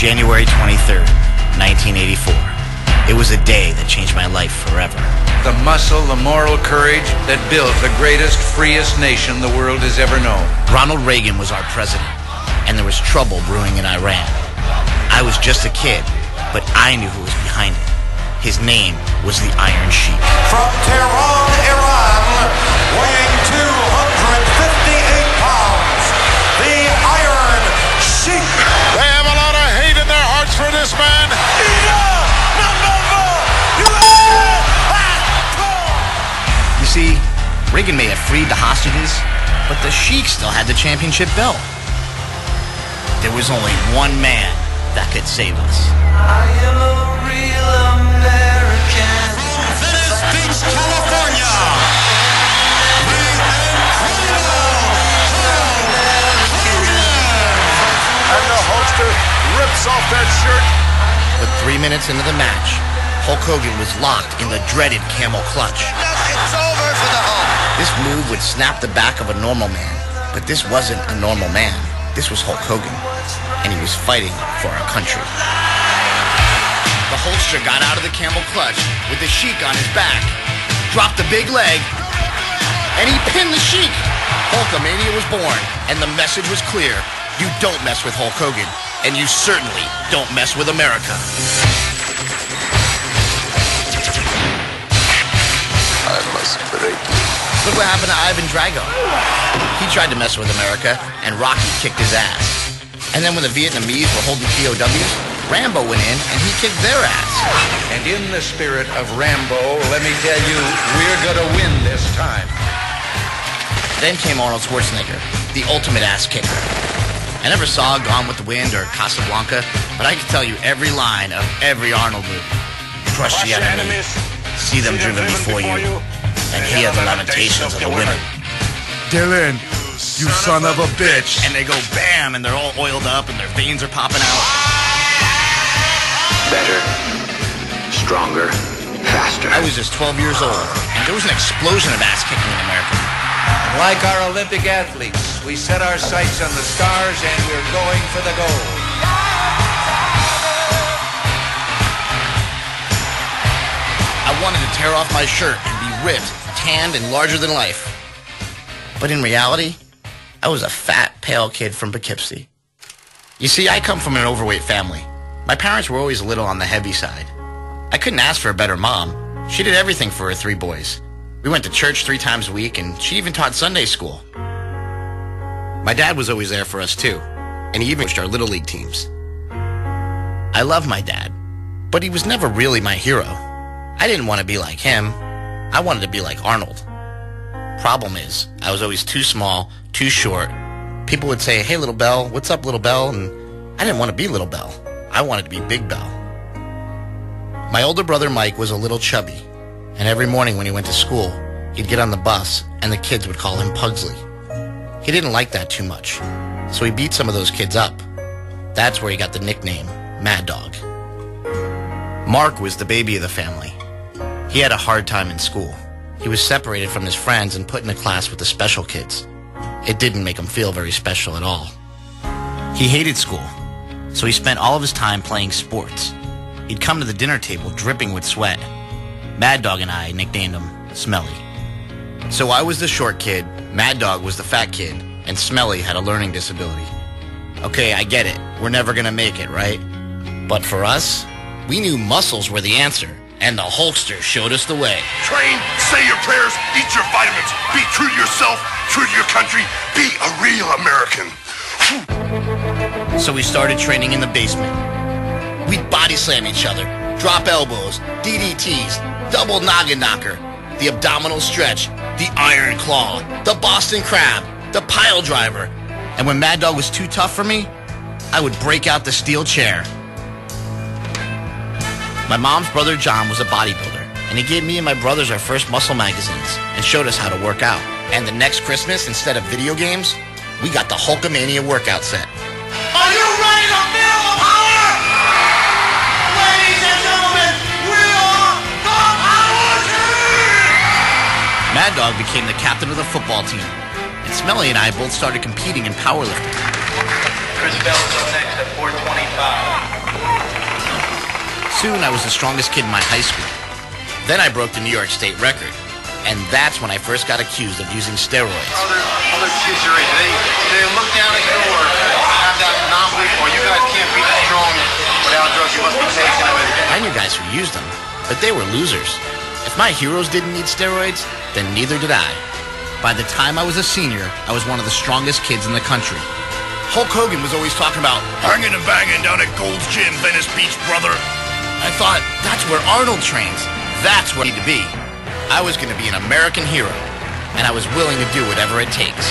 January 23rd, 1984. It was a day that changed my life forever. The muscle, the moral courage that built the greatest, freest nation the world has ever known. Ronald Reagan was our president, and there was trouble brewing in Iran. I was just a kid, but I knew who was behind it. His name was the Iron Sheik. From Tehran, Iran, weighing 258 pounds, the Iron Sheik. They have a lot of hate in their hearts for this man. You see, Reagan may have freed the hostages, but the Sheik still had the championship belt. There was only one man that could save us. I am a real American. From Venice Beach, California, the incredible Hulk Hogan. And the Hulkster rips off that shirt. But 3 minutes into the match, Hulk Hogan was locked in the dreaded camel clutch. It's over for the Hulk. This move would snap the back of a normal man, but this wasn't a normal man. This was Hulk Hogan, and he was fighting for our country. The Hulkster got out of the camel clutch with the Sheik on his back, dropped the big leg, and he pinned the Sheik. Hulkamania was born, and the message was clear. You don't mess with Hulk Hogan, and you certainly don't mess with America. I must break you. Look what happened to Ivan Drago. He tried to mess with America, and Rocky kicked his ass. And then when the Vietnamese were holding POWs, Rambo went in and he kicked their ass. And in the spirit of Rambo, let me tell you, we're gonna win this time. Then came Arnold Schwarzenegger, the ultimate ass kicker. I never saw Gone with the Wind or Casablanca, but I can tell you every line of every Arnold movie. Crush the enemy, see them driven before you, and hear the lamentations of the women. Dylan, you son of a bitch. And they go bam, and they're all oiled up, and their veins are popping out. Better, stronger, faster. I was just 12 years old, and there was an explosion of ass kicking in America. Like our Olympic athletes, we set our sights on the stars and we're going for the gold. I wanted to tear off my shirt and be ripped, tanned, and larger than life. But in reality, I was a fat, pale kid from Poughkeepsie. You see, I come from an overweight family. My parents were always a little on the heavy side. I couldn't ask for a better mom. She did everything for her 3 boys. We went to church 3 times a week, and she even taught Sunday school. My dad was always there for us, too, and he even coached our Little League teams. I love my dad, but he was never really my hero. I didn't want to be like him. I wanted to be like Arnold. Problem is, I was always too small, too short. People would say, "Hey, Little Bell, what's up, Little Bell?" And I didn't want to be Little Bell. I wanted to be Big Bell. My older brother Mike was a little chubby, and every morning when he went to school, he'd get on the bus, and the kids would call him Pugsley. He didn't like that too much, so he beat some of those kids up. That's where he got the nickname Mad Dog. Mark was the baby of the family. He had a hard time in school. He was separated from his friends and put in a class with the special kids. It didn't make him feel very special at all. He hated school, so he spent all of his time playing sports. He'd come to the dinner table dripping with sweat. Mad Dog and I nicknamed him Smelly. So I was the short kid, Mad Dog was the fat kid, and Smelly had a learning disability. Okay, I get it. We're never gonna make it, right? But for us, we knew muscles were the answer, and the Hulkster showed us the way. Train, say your prayers, eat your vitamins, be true to yourself, true to your country, be a real American. So we started training in the basement. We'd body slam each other, drop elbows, DDTs, double noggin knocker, the abdominal stretch, the iron claw, the Boston crab, the pile driver. And when Mad Dog was too tough for me, I would break out the steel chair. My mom's brother John was a bodybuilder, and he gave me and my brothers our first muscle magazines and showed us how to work out. And the next Christmas, instead of video games, we got the Hulkamania workout set. Are you ready to feel the power? Ladies and gentlemen, we are the Power Team! Mad Dog became the captain of the football team, and Smelly and I both started competing in powerlifting. Chris Bell is up next at 425. Soon, I was the strongest kid in my high school. Then I broke the New York State record. And that's when I first got accused of using steroids. Other kids your age, they look down at you or have that monopoly, or you guys can't be that strong without drugs, you must be taking them. I knew guys who used them, but they were losers. If my heroes didn't need steroids, then neither did I. By the time I was a senior, I was one of the strongest kids in the country. Hulk Hogan was always talking about Hanging and banging down at Gold's Gym, Venice Beach, brother. I thought, that's where Arnold trains. That's where I need to be. I was going to be an American hero, and I was willing to do whatever it takes.